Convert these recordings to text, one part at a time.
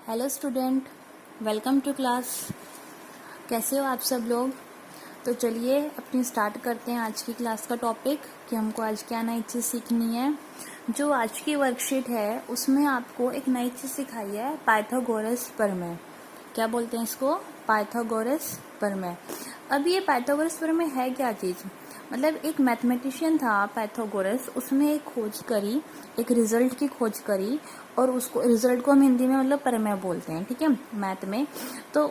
Hello student, welcome to class. कैसे हो आप सब लोग। तो चलिए अपनी स्टार्ट करते हैं आज की क्लास का टॉपिक कि हमको आज क्या नई चीज़ सीखनी है। जो आज की वर्कशीट है उसमें आपको एक नई चीज़ सिखाई है, पाइथागोरस प्रमेय। क्या बोलते हैं इसको? पाइथागोरस प्रमेय। अब ये पाइथागोरस प्रमेय है क्या चीज़? मतलब एक मैथमेटिशियन था पाइथागोरस, उसने एक खोज करी, एक रिजल्ट की खोज करी और उसको रिजल्ट को हम हिंदी में मतलब प्रमेय बोलते हैं, ठीक है, मैथ में। तो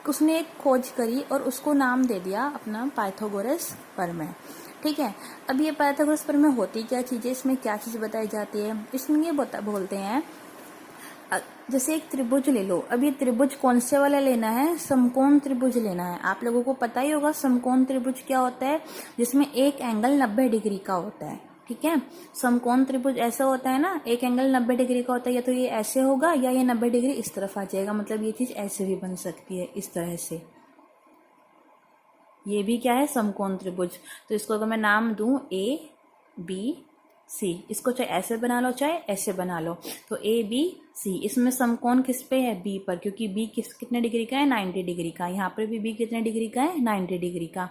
उसने एक खोज करी और उसको नाम दे दिया अपना पाइथागोरस प्रमेय, ठीक है। अब ये पाइथागोरस प्रमेय होती क्या चीज़ है, इसमें क्या चीज़ बताई जाती है, इसमें ये बोलते हैं जैसे एक त्रिभुज ले लो। अब ये त्रिभुज कौन से वाला लेना है? समकोण त्रिभुज लेना है। आप लोगों को पता ही होगा समकोण त्रिभुज क्या होता है, जिसमें एक एंगल 90 डिग्री का होता है, ठीक है। समकोण त्रिभुज ऐसा होता है ना, एक एंगल 90 डिग्री का होता है, या तो ये ऐसे होगा या ये 90 डिग्री इस तरफ आ जाएगा। मतलब ये चीज ऐसे भी बन सकती है, इस तरह से। ये भी क्या है? समकोण त्रिभुज। तो इसको अगर मैं नाम दूं ABC, इसको चाहे ऐसे बना लो चाहे ऐसे बना लो, तो ABC। इसमें समकोण किस पे है? B पर, क्योंकि B कितने डिग्री का है? 90 डिग्री का। यहाँ पर भी B कितने डिग्री का है? 90 डिग्री का।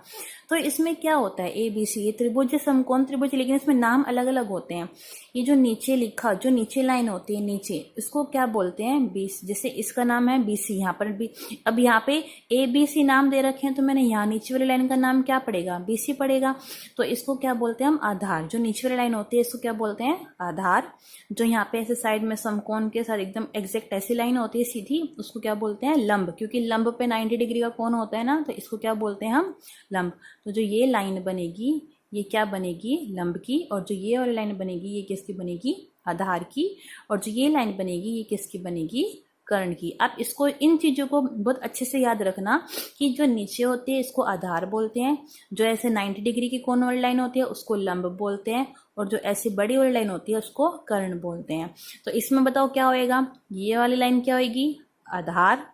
तो इसमें क्या होता है? ABC ये त्रिभुज है, समकोण त्रिभुज, लेकिन इसमें नाम अलग अलग होते हैं। ये जो नीचे लिखा, जो नीचे लाइन होती है नीचे, इसको क्या बोलते हैं? BC। जैसे इसका नाम है BC, यहाँ पर भी। अब यहाँ पे ABC नाम दे रखे हैं, तो मैंने यहाँ नीचे वाली लाइन का नाम क्या पड़ेगा? BC पड़ेगा। तो इसको क्या बोलते हैं हम? आधार। जो नीचे वाली लाइन होती है इसको क्या बोलते हैं? आधार। जो यहाँ पे ऐसे साइड में समकोण के साथ एकदम एग्जैक्ट ऐसी लाइन होती है सीधी, उसको क्या बोलते हैं? लंब। क्योंकि लंब पे 90 डिग्री का कोण होता है ना, तो इसको क्या बोलते हैं हम? लंब। तो जो ये लाइन बनेगी ये क्या बनेगी? लंब की। और जो ये वाली लाइन बनेगी ये किसकी बनेगी? आधार की। और जो ये लाइन बनेगी ये किसकी बनेगी? कर्ण की। आप इसको, इन चीजों को बहुत अच्छे से याद रखना कि जो नीचे होती है इसको आधार बोलते हैं, जो ऐसे 90 डिग्री की कोण वाली लाइन होती है उसको लंब बोलते हैं, और जो ऐसी बड़ी वाली लाइन होती है उसको कर्ण बोलते हैं। तो इसमें बताओ क्या होएगा? ये वाली लाइन क्या होएगी? आधार।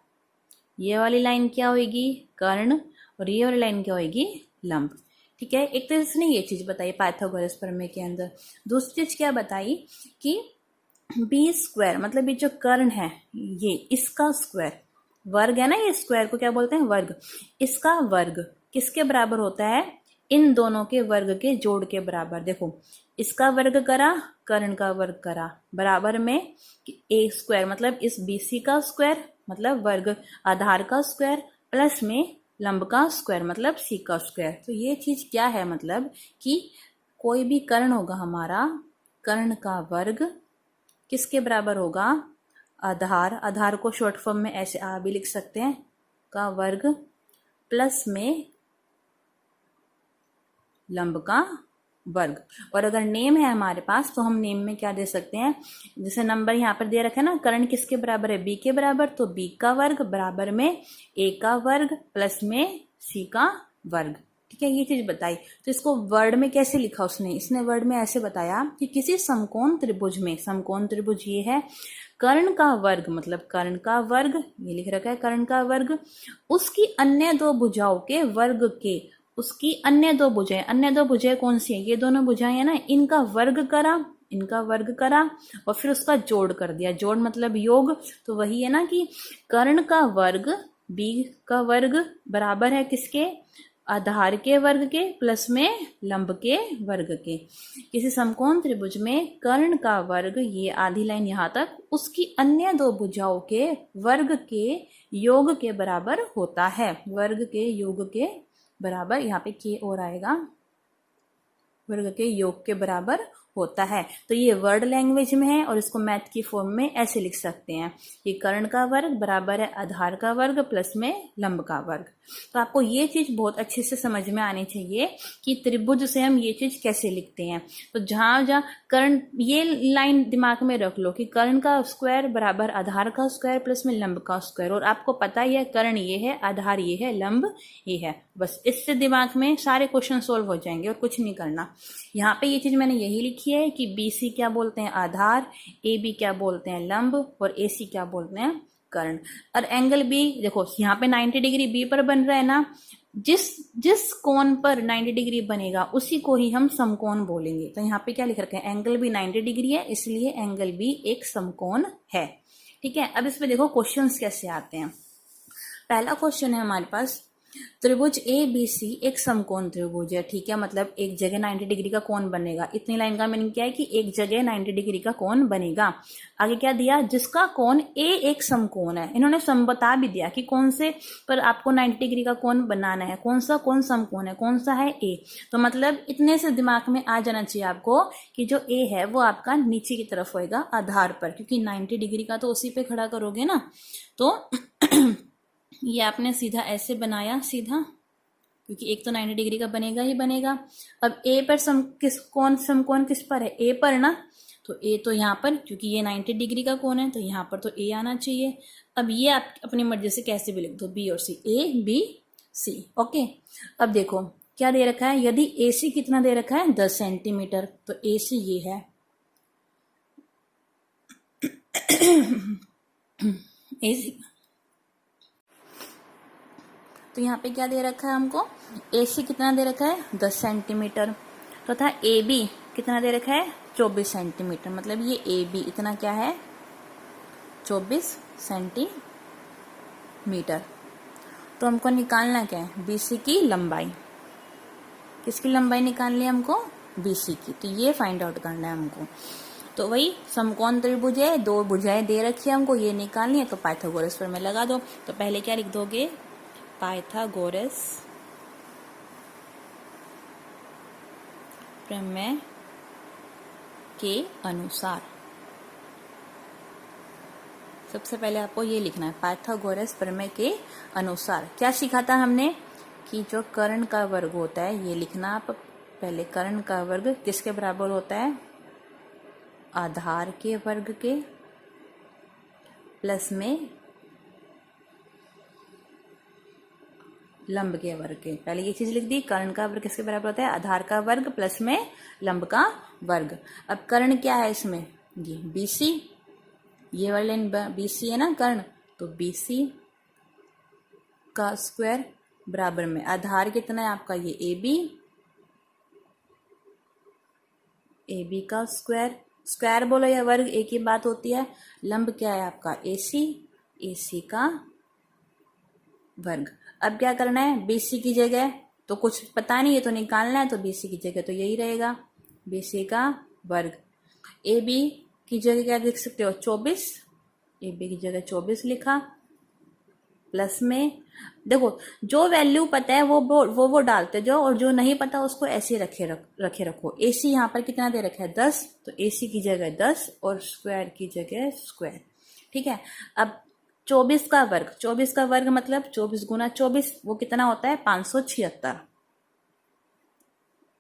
ये वाली लाइन क्या होएगी? कर्ण। और ये वाली लाइन क्या होएगी? लंब। ठीक है। एक तो इसने ये चीज बताई पाइथागोरस प्रमेय के अंदर। दूसरी चीज क्या बताई कि बी स्क्वायर, मतलब ये जो कर्ण है ये, इसका स्क्वायर, वर्ग है ना, ये स्क्वायर को क्या बोलते हैं? वर्ग। इसका वर्ग किसके बराबर होता है? इन दोनों के वर्ग के जोड़ के बराबर। देखो, इसका वर्ग करा, कर्ण का वर्ग करा, बराबर में ए स्क्वायर, मतलब इस BC का स्क्वायर मतलब वर्ग, आधार का स्क्वायर, प्लस में लंब का स्क्वायर मतलब C का स्क्वायर। तो ये चीज क्या है? मतलब कि कोई भी कर्ण होगा हमारा, कर्ण का वर्ग किसके बराबर होगा? आधार। आधार को शॉर्ट फॉर्म में ऐसे आ भी लिख सकते हैं, का वर्ग, प्लस में लंब का वर्ग। और अगर नेम है हमारे पास तो हम नेम में क्या दे सकते हैं? जैसे नंबर यहाँ पर दे रखा है ना, कर्ण किसके बराबर है? B के बराबर, तो B का वर्ग बराबर में A का वर्ग प्लस में C का वर्ग। ठीक है, ये चीज बताई। तो इसको वर्ड में कैसे लिखा उसने? इसने वर्ड में ऐसे बताया कि किसी समकोण त्रिभुज में, समकोण त्रिभुज ये है, कर्ण का वर्ग मतलब कर्ण का वर्ग, ये लिख रखा है कर्ण का वर्ग, उसकी अन्य दो भुजाओं के वर्ग के, उसकी अन्य दो भुजाएं कौन सी है? ये दोनों भुजाएं है ना, इनका वर्ग करा, इनका वर्ग करा और फिर उसका जोड़ कर दिया। जोड़ मतलब योग। तो वही है ना कि कर्ण का वर्ग B का वर्ग बराबर है किसके? आधार के वर्ग के प्लस में लंब के वर्ग के। किसी समकोण त्रिभुज में कर्ण का वर्ग, ये आधी लाइन यहां तक, उसकी अन्य दो भुजाओं के वर्ग के योग के बराबर होता है। वर्ग के योग के बराबर, यहाँ पे के और आएगा, वर्ग के योग के बराबर होता है। तो ये वर्ड लैंग्वेज में है और इसको मैथ की फॉर्म में ऐसे लिख सकते हैं कि कर्ण का वर्ग बराबर है आधार का वर्ग प्लस में लंब का वर्ग। तो आपको ये चीज बहुत अच्छे से समझ में आनी चाहिए कि त्रिभुज से हम ये चीज कैसे लिखते हैं। तो जहां जहां कर्ण, ये लाइन दिमाग में रख लो कि कर्ण का स्क्वायर बराबर आधार का स्क्वायर प्लस में लंब का स्क्वायर। और आपको पता ही है कर्ण ये है, आधार ये है, लंब ये है। बस इससे दिमाग में सारे क्वेश्चन सोल्व हो जाएंगे और कुछ नहीं करना। यहाँ पे ये चीज मैंने यही लिखी है कि BC क्या बोलते हैं? आधार, AB क्या बोलते हैं? लंब, और AC क्या बोलते हैं? कर्ण। और एंगल B, देखो यहाँ पे 90 डिग्री B पर बन रहा है ना, जिस जिस कोण पर 90 डिग्री बनेगा उसी को ही हम समकोण बोलेंगे। तो यहाँ पे क्या लिख रखा है? एंगल B 90 डिग्री है, इसलिए एंगल B एक समकोण है। ठीक है, अब इसमें देखो क्वेश्चंस कैसे आते हैं। पहला क्वेश्चन है हमारे पास, त्रिभुज ए बी सी एक समकोण त्रिभुज है। ठीक है, मतलब एक जगह 90 डिग्री का कोण बनेगा। इतनी लाइन का मीनिंग क्या है कि एक जगह 90 डिग्री का कोण बनेगा। आगे क्या दिया, जिसका कोण ए एक समकोण है। इन्होंने सम बता भी दिया कि कौन से पर आपको 90 डिग्री का कोण बनाना है, कौन सा कोण समकोण है, कौन सा है ए। तो मतलब इतने से दिमाग में आ जाना चाहिए आपको कि जो ए है वो आपका नीचे की तरफ होएगा आधार पर, क्योंकि 90 डिग्री का तो उसी पे खड़ा करोगे ना। तो ये आपने सीधा ऐसे बनाया सीधा, क्योंकि एक तो 90 डिग्री का बनेगा ही बनेगा। अब ए पर समकोण किस पर है, ए पर ना। तो ए तो यहाँ पर, क्योंकि ये 90 डिग्री का कोण है तो यहाँ पर तो ए आना चाहिए। अब ये आप अपनी मर्जी से कैसे भी लिख दो, बी और सी, ए बी सी। ओके, अब देखो क्या दे रखा है, यदि ए सी कितना दे रखा है 10 सेंटीमीटर, तो ए सी ये है ए सी। तो यहाँ पे क्या दे रखा है हमको, ए सी कितना दे रखा है 10 सेंटीमीटर, तो था ए बी कितना दे रखा है 24 सेंटीमीटर। मतलब ये ए बी इतना क्या है 24 सेंटीमीटर। तो हमको निकालना क्या है, बी सी की लंबाई। किसकी लंबाई निकालनी है हमको, बी सी की। तो ये फाइंड आउट करना है हमको। तो वही समकोण त्रिभुज है, दो भुजाएं दे रखी है हमको, ये निकालनी है। तो पाइथागोरस पर में लगा दो। तो पहले क्या लिख दोगे, पाइथागोरस प्रमेय के अनुसार। सबसे पहले आपको ये लिखना है, पाइथागोरस प्रमेय के अनुसार। क्या सीखा था हमने कि जो कर्ण का वर्ग होता है, ये लिखना आप पहले, कर्ण का वर्ग किसके बराबर होता है, आधार के वर्ग के प्लस में लंब के वर्ग के। पहले ये चीज लिख दी, कर्ण का वर्ग किसके बराबर होता है, आधार का वर्ग प्लस में लंब का वर्ग। अब कर्ण क्या है इसमें, ये BC, ये वाली लाइन BC है ना कर्ण, तो BC का स्क्वायर बराबर में आधार कितना है आपका, ये AB का स्क्वायर। स्क्वायर बोलो या वर्ग एक ही बात होती है। लंब क्या है आपका AC का वर्ग। अब क्या करना है, BC की जगह तो कुछ पता नहीं है, तो निकालना है। तो BC की जगह तो यही रहेगा, BC का वर्ग। AB की जगह क्या लिख सकते हो 24, AB की जगह 24 लिखा, प्लस में देखो जो वैल्यू पता है वो डालते जाओ, और जो नहीं पता उसको ऐसे रखे रखो। AC यहाँ पर कितना दे रखा है 10, तो AC की जगह 10 और स्क्वायर की जगह स्क्वायर। ठीक है, अब 24 का वर्ग मतलब 24 गुना 24, वो कितना होता है 576,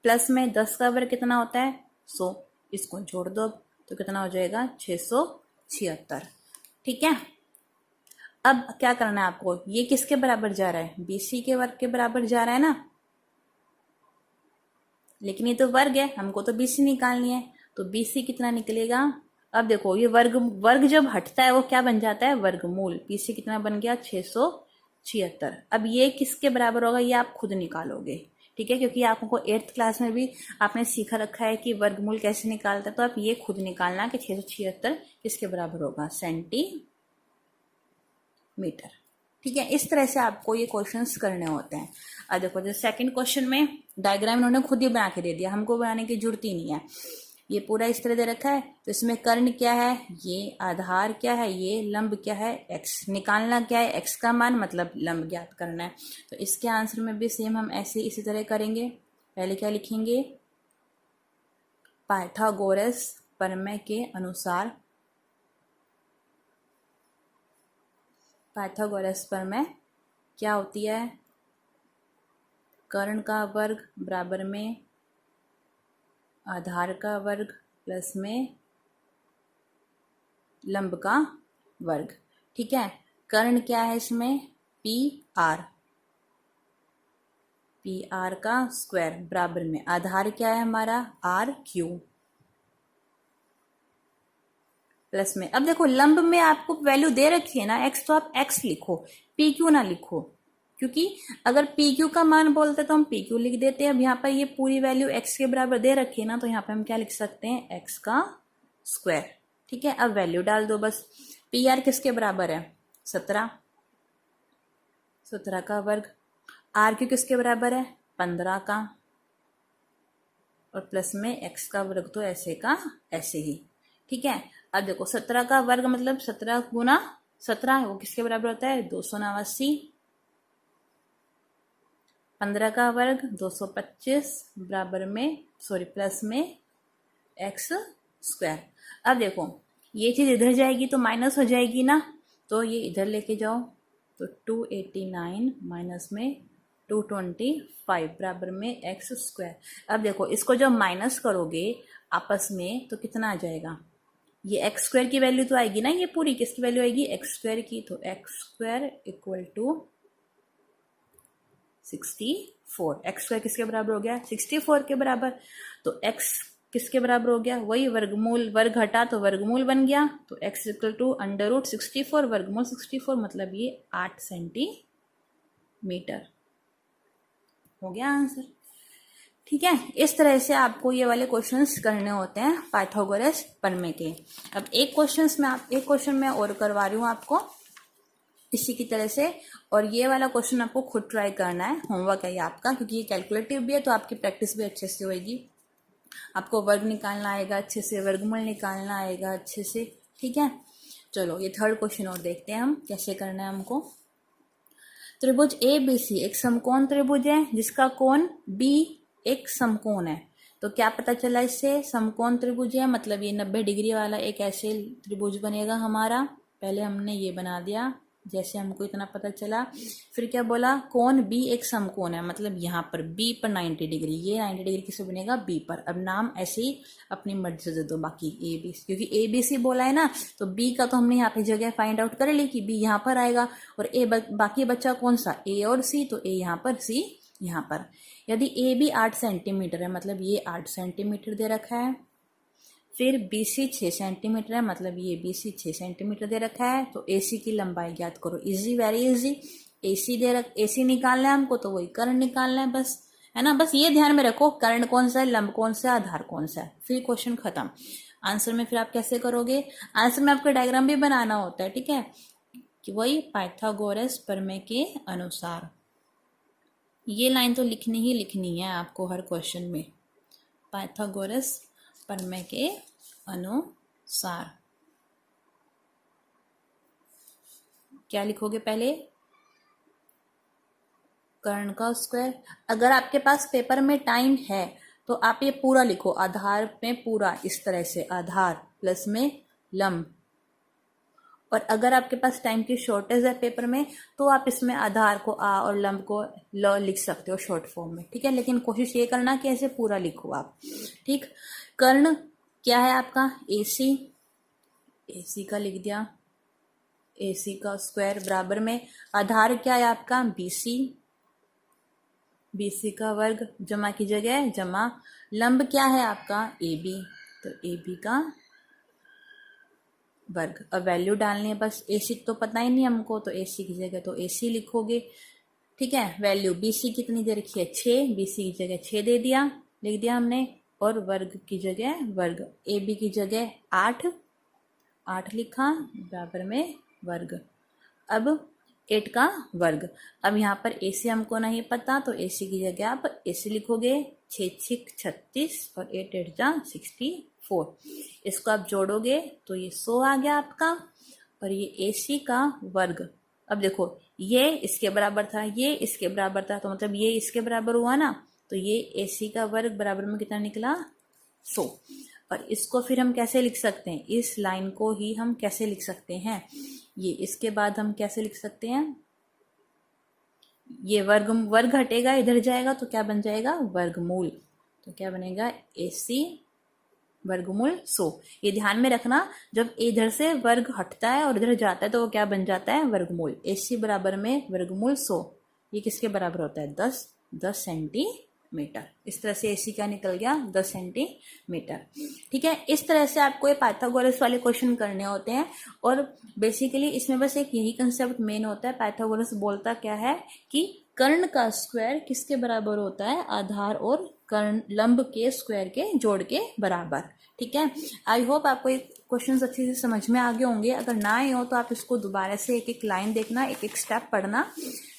प्लस में 10 का वर्ग कितना होता है 100, इसको जोड़ दो तो कितना हो जाएगा 676। ठीक है, अब क्या करना है आपको, ये किसके बराबर जा रहा है, BC के वर्ग के बराबर जा रहा है ना, लेकिन ये तो वर्ग है, हमको तो BC निकालनी है। तो BC कितना निकलेगा, अब देखो ये वर्ग जब हटता है वो क्या बन जाता है, वर्गमूल। BC कितना बन गया 676। अब ये किसके बराबर होगा, ये आप खुद निकालोगे। ठीक है, क्योंकि आपको 8th क्लास में भी आपने सीखा रखा है कि वर्गमूल कैसे निकालता है, तो आप ये खुद निकालना कि 676 किसके बराबर होगा, सेंटीमीटर। ठीक है, इस तरह से आपको ये क्वेश्चंस करने होते हैं। अब देखो जो सेकंड क्वेश्चन में डायग्राम इन्होंने खुद ही बना के दे दिया, हमको बनाने की जरूरत ही नहीं है। ये पूरा इस तरह दे रखा है, तो इसमें कर्ण क्या है, ये आधार क्या है, ये लंब क्या है x। निकालना क्या है, x का मान मतलब लंब ज्ञात करना है। तो इसके आंसर में भी सेम हम ऐसे इसी तरह करेंगे। पहले क्या लिखेंगे, पाइथागोरस प्रमेय के अनुसार। पाइथागोरस प्रमेय क्या होती है, कर्ण का वर्ग बराबर में आधार का वर्ग प्लस में लंब का वर्ग। ठीक है, कर्ण क्या है इसमें PR का स्क्वायर बराबर में आधार क्या है हमारा RQ प्लस में। अब देखो लंब में आपको वैल्यू दे रखी है ना x, तो आप x लिखो, PQ ना लिखो, क्योंकि अगर PQ का मान बोलते तो हम PQ लिख देते हैं। अब यहाँ पर ये पूरी वैल्यू x के बराबर दे रखी है ना, तो यहाँ पे हम क्या लिख सकते हैं, x का स्क्वायर। ठीक है, अब वैल्यू डाल दो बस, पी आर किसके बराबर है 17, 17 का वर्ग। आर क्यू किसके बराबर है 15 का, और प्लस में एक्स का वर्ग तो ऐसे का ऐसे ही। ठीक है, अब देखो 17 का वर्ग मतलब 17 गुना 17 वो किसके बराबर होता है 289। 15 का वर्ग 225 बराबर में प्लस में एक्स स्क्वायर। अब देखो ये चीज इधर जाएगी तो माइनस हो जाएगी ना, तो ये इधर लेके जाओ, तो 289 माइनस में 225 बराबर में एक्स स्क्वायर। अब देखो इसको जब माइनस करोगे आपस में तो कितना आ जाएगा, ये एक्स स्क्वायर की वैल्यू तो आएगी ना, ये पूरी किसकी वैल्यू आएगी एक्स स्क्वायर की, तो x square equal to 64। X square किसके बराबर हो गया 64 के बराबर। तो एक्स किसके बराबर हो गया, वही वर्गमूल, वर्ग हटा तो वर्गमूल बन गया, तो x equal to under root 64 वर्गमूल 64 मतलब ये 8 सेंटीमीटर हो गया आंसर। ठीक है, इस तरह से आपको ये वाले क्वेश्चंस करने होते हैं पाइथागोरस प्रमेय के। अब एक क्वेश्चन मैं और करवा रही हूँ आपको इसी की तरह से, और ये वाला क्वेश्चन आपको खुद ट्राई करना है, होमवर्क है ये आपका, क्योंकि ये कैलकुलेटिव भी है तो आपकी प्रैक्टिस भी अच्छे से होगी। आपको वर्ग निकालना आएगा अच्छे से, वर्गमूल निकालना आएगा अच्छे से। ठीक है, चलो ये थर्ड क्वेश्चन और देखते हैं हम कैसे करना है हमको। त्रिभुज ए बी सी एक समकोण त्रिभुज है जिसका कोण बी एक समकोण है। तो क्या पता चला इससे, समकोण त्रिभुज है मतलब ये 90 डिग्री वाला एक ऐसे त्रिभुज बनेगा हमारा। पहले हमने ये बना दिया, जैसे हमको इतना पता चला। फिर क्या बोला, कोण बी एक समकोण है मतलब यहाँ पर बी पर 90 डिग्री, ये 90 डिग्री किससे बनेगा बी पर। अब नाम ऐसे ही अपनी मर्जी से दे दो बाकी ए बी, क्योंकि ए बी सी बोला है ना, तो बी का तो हमने यहाँ पे जगह फाइंड आउट कर ली कि बी यहाँ पर आएगा, और ए बाकी बच्चा कौन सा ए और सी, तो ए यहाँ पर सी यहाँ पर। यदि ए बी 8 सेंटीमीटर है मतलब ये 8 सेंटीमीटर दे रखा है। फिर BC 6 सेंटीमीटर है मतलब ये BC 6 सेंटीमीटर दे रखा है। तो AC की लंबाई ज्ञात करो, इजी वेरी इजी। AC निकालना है हमको, तो वही कर्ण निकालना है बस, है ना। बस ये ध्यान में रखो कर्ण कौन सा है, लंब कौन सा है, आधार कौन सा है, फिर क्वेश्चन खत्म। आंसर में फिर आप कैसे करोगे, आंसर में आपको डायग्राम भी बनाना होता है। ठीक है, कि वही पाइथागोरस प्रमेय के अनुसार। ये लाइन तो लिखनी ही लिखनी है आपको हर क्वेश्चन में, पाइथागोरस प्रमेय के अनुसार। क्या लिखोगे पहले, कर्ण का स्क्वायर। अगर आपके पास पेपर में टाइम है तो आप ये पूरा लिखो, आधार में पूरा इस तरह से, आधार प्लस में लंब। और अगर आपके पास टाइम की शॉर्टेज है पेपर में तो आप इसमें आधार को आ और लंब को ल लिख सकते हो शॉर्ट फॉर्म में। ठीक है, लेकिन कोशिश ये करना कि ऐसे पूरा लिखो आप। ठीक, कर्ण क्या है आपका AC, AC का लिख दिया, AC का स्क्वायर बराबर में आधार क्या है आपका BC, BC का वर्ग जमा की जगह जमा, लंब क्या है आपका AB, तो AB का वर्ग। अब वैल्यू डालनी है बस, AC तो पता ही नहीं हमको, तो AC की जगह तो AC लिखोगे। ठीक है, वैल्यू BC कितनी दे रखी है 6, BC की जगह 6 दे दिया, लिख दिया हमने, और वर्ग की जगह वर्ग, AB की जगह 8 लिखा बराबर में वर्ग। अब 8 का वर्ग। अब यहाँ पर AC हमको नहीं पता तो AC की जगह आप AC लिखोगे, 6 6 36 और 8 8 जा 64। इसको आप जोड़ोगे तो ये 100 आ गया आपका, और ये AC का वर्ग। अब देखो ये इसके बराबर था, ये इसके बराबर था, तो मतलब ये इसके बराबर हुआ ना, तो ये AC का वर्ग बराबर में कितना निकला 100। और इसको फिर हम कैसे लिख सकते हैं, इस लाइन को ही हम कैसे लिख सकते हैं, ये इसके बाद हम कैसे लिख सकते हैं, ये वर्ग हटेगा इधर जाएगा तो क्या बन जाएगा वर्गमूल, तो क्या बनेगा AC वर्गमूल 100। ये ध्यान में रखना, जब इधर से वर्ग हटता है और इधर जाता है तो वो क्या बन जाता है वर्गमूल। AC बराबर में वर्गमूल 100, ये किसके बराबर होता है 10 सेंटीमीटर। इस तरह से AC का निकल गया 10 सेंटीमीटर। ठीक है, इस तरह से आपको ये पाइथागोरस वाले क्वेश्चन करने होते हैं। और बेसिकली इसमें बस एक यही कंसेप्ट मेन होता है, पाइथागोरस बोलता क्या है कि कर्ण का स्क्वायर किसके बराबर होता है, आधार और कर्ण लंब के स्क्वायर के जोड़ के बराबर। ठीक है, आई होप आपको ये क्वेश्चन अच्छे से समझ में आ गए होंगे। अगर ना आए हो तो आप इसको दोबारा से एक एक लाइन देखना, एक एक स्टेप पढ़ना।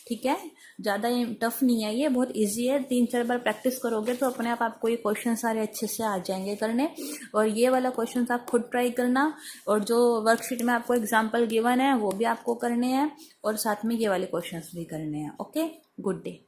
ठीक है, ज़्यादा ये टफ नहीं है, ये बहुत इजी है। 3-4 बार प्रैक्टिस करोगे तो अपने आप आपको ये क्वेश्चन सारे अच्छे से आ जाएंगे करने। और ये वाला क्वेश्चन आप खुद ट्राई करना, और जो वर्कशीट में आपको एग्जाम्पल गिवन है वो भी आपको करने हैं, और साथ में ये वाले क्वेश्चन भी करने हैं। Okay, good day.